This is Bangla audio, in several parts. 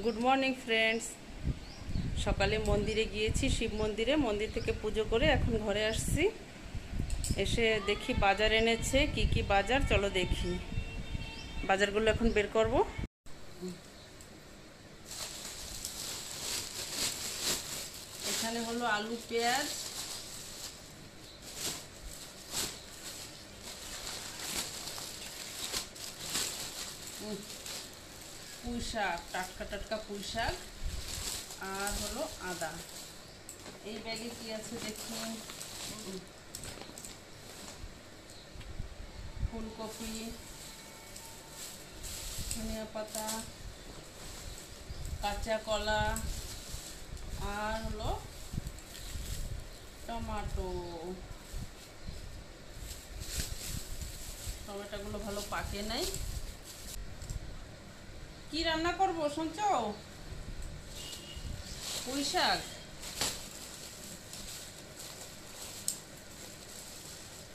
Good morning friends. সকালে মন্দিরে গিয়েছি, শিব মন্দিরে। মন্দির থেকে পুজো করে এখন ঘরে আসছি। এসে দেখি বাজার এনেছে। কি কি বাজার, চলো দেখি। বাজারগুলো এখন বের করব। এখানে হলো আলু, পেঁয়াজ, পুঁই শাক, টাটকা টাটকা পুঁই শাক, আর হলো আদা। এই ব্যাগে কি আছে দেখি। ফুলকপি, ধনিয়া পাতা, কাঁচা কলা, আর হলো টমেটো। টমেটোগুলো ভালো পাকে নাই। কি রান্না করব শুনছো? পুঁই শাক।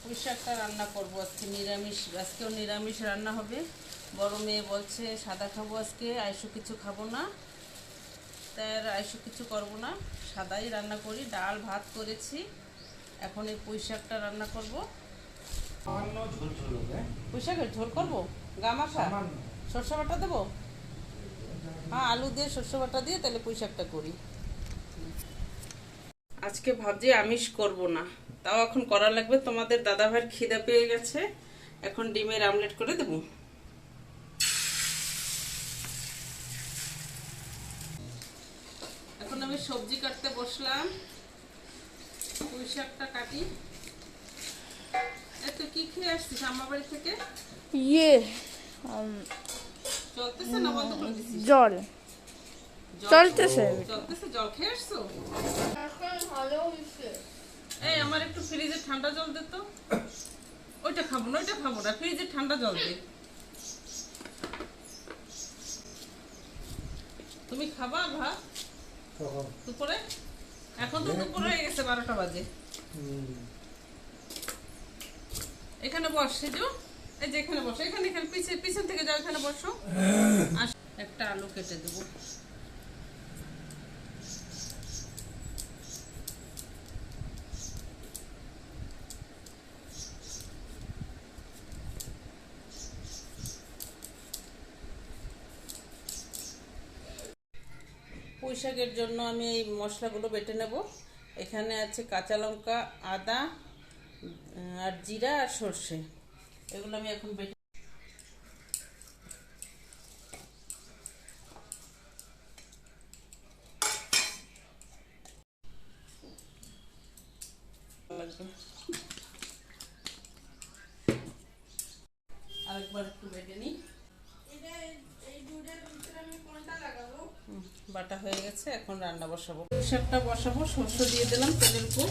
পুঁই শাকটা রান্না করবো আজকে নিরামিষ। আজকেও নিরামিষ রান্না হবে। বড় মেয়ে বলছে সাদা খাবো আজকে, আইসু কিছু খাবো না। তাই আর আইসু কিছু করবো না, সাদাই রান্না করি। ডাল ভাত করেছি, এখন এই পুঁই শাকটা রান্না করবো। পুঁই শাকের ঝোল করবো, গামাখা। সরষে বাটা দেবো? হ্যাঁ, আলু দিয়ে সরষে বাটা দিয়ে তাহলে পুঁই শাকটা করি। আজকে ভাবছি আমিষ করব না, তাও এখন করা লাগবে। তোমাদের দাদাভাইয়ের খিদে পেয়ে গেছে, এখন ডিমের আমলেট করে দেব। এখন আমি সবজি কাটতে বসলাম। পুঁই শাকটা কাটি। তুই কি খেয়ে আসছিস আমার বাড়ি থেকে? ইয়ে চলতেছে না বন্ধ করে দিছিস? জল চলতেছে। চলতেছে। জল খেয়ে আসছো? এই আমার একটু ফ্রিজে ঠান্ডা জল দে তো। ওইটা খাবো না, ওইটা খাবো না, ফ্রিজে ঠান্ডা জল দে। তুমি খাবা ভাত দুপুরে? এখন তো দুপুর হয়ে গেছে, 12টা বাজে। এখানে বস সেজু। এই যে এখানে বসো, এখানে এখানে পিছন থেকে যাও, এখানে বসো। একটা আলু কেটে দেবো। পুঁই শাকের জন্য আমি এই মশলাগুলো বেটে নেব। এখানে আছে কাঁচা লঙ্কা, আদা, আর জিরা, আর সর্ষে। এগুলো আমি এখন বেটে লাগবে। আরেকবার একটু বেটে নিই। বাটা হয়ে গেছে, এখন রান্না বসাবো। শাকটা বসাবো, সরষে দিয়ে দিলাম তেলের উপর।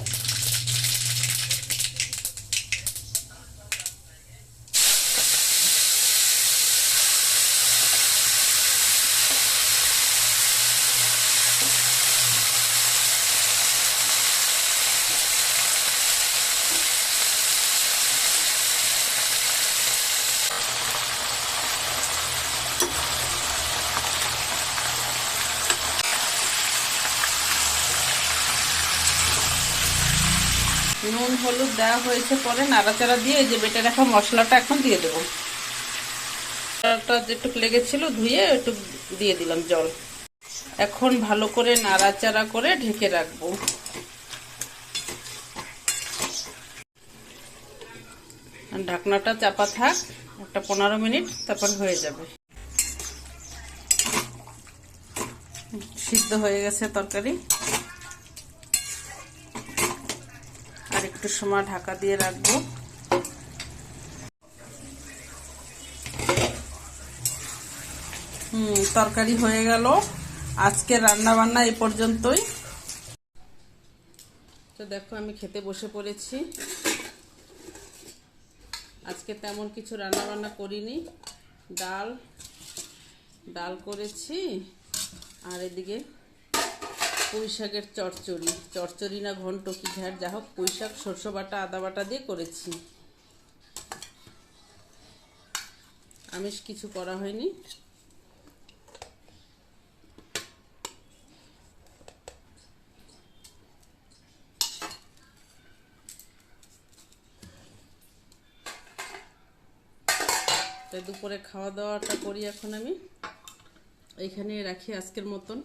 নুন হলুদ দেওয়া হয়েছে, পরে নাড়াচাড়া দিয়ে এই যে বেটে রাখা মশলাটা এখন দিয়ে দেবো। যেটুকু লেগেছিল ধুয়ে একটু দিয়ে দিলাম জল। এখন ভালো করে নাড়াচাড়া করে ঢেকে রাখবো। ঢাকনাটা চাপা থাক একটা 15 মিনিট, তারপর হয়ে যাবে। সিদ্ধ হয়ে গেছে তরকারি। আর একটু সময় ঢাকা দিয়ে রাখবো। তরকারি হয়ে গেল। আজকে রান্না বান্না এই পর্যন্তই। তো দেখো আমি খেতে বসে পড়েছি। আজকে তেমন কিছু রান্না বান্না করিনি। ডাল করেছি, আর এদিকে পুঁই শাকের চচ্চড়ি না ঘন্ট কি ঘ্যাট, যা হোক পুঁই শাক সরষে বাটা আদা বাটা দিয়ে করেছি। আমিষ কিছু করা হয়নি। তাই দুপুরে খাওয়া দাওয়াটা করি এখন আমি এইখানে রাখি আজকের মতন।